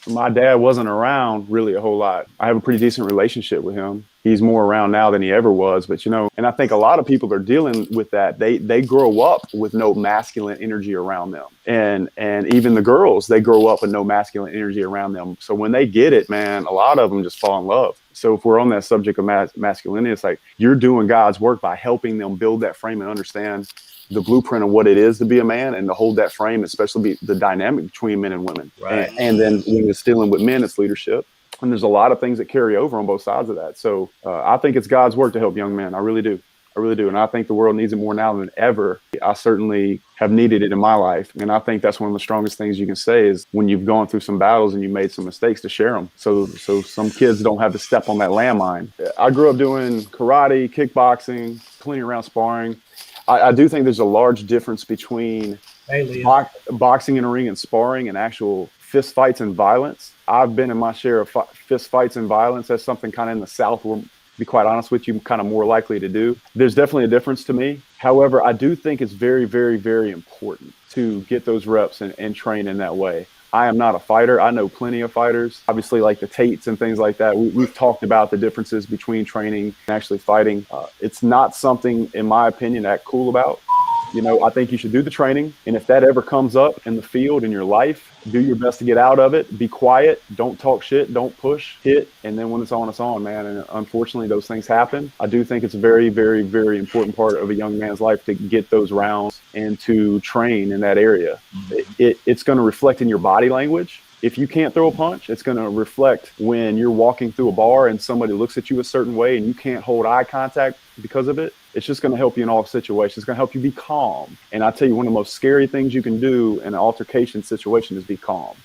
My dad wasn't around really a whole lot. I have a pretty decent relationship with him. He's more around now than he ever was, but and I think a lot of people are dealing with that. They grow up with no masculine energy around them. And even the girls, they grow up with no masculine energy around them. So when they get it, man, a lot of them just fall in love. So if we're on that subject of masculinity, it's like you're doing God's work by helping them build that frame and understand the blueprint of what it is to be a man and to hold that frame, especially the dynamic between men and women. Right. And then when it's dealing with men, it's leadership. And there's a lot of things that carry over on both sides of that. So I think it's God's work to help young men. I really do. I really do. And I think the world needs it more now than ever. I certainly have needed it in my life. And I think that's one of the strongest things you can say is when you've gone through some battles and you made some mistakes, to share them. So some kids don't have to step on that landmine. I grew up doing karate, kickboxing, plenty around sparring. I do think there's a large difference between boxing in a ring and sparring and actual fist fights and violence. I've been in my share of fist fights and violence. That's something kind of in the South where, to be quite honest with you, kind of more likely to do. There's definitely a difference to me. However, I do think it's very, very, very important to get those reps and train in that way. I am not a fighter. I know plenty of fighters, obviously like the Tates and things like that. We've talked about the differences between training and actually fighting. It's not something, in my opinion, that cool about. I think you should do the training. And if that ever comes up in the field in your life, do your best to get out of it. Be quiet. Don't talk shit. Don't push. Hit. And then when it's on, man. And unfortunately, those things happen. I do think it's a very, very, very important part of a young man's life to get those rounds and to train in that area. It's going to reflect in your body language. If you can't throw a punch, it's going to reflect when you're walking through a bar and somebody looks at you a certain way and you can't hold eye contact because of it. It's just going to help you in all situations. It's going to help you be calm. And I tell you, one of the most scary things you can do in an altercation situation is be calm.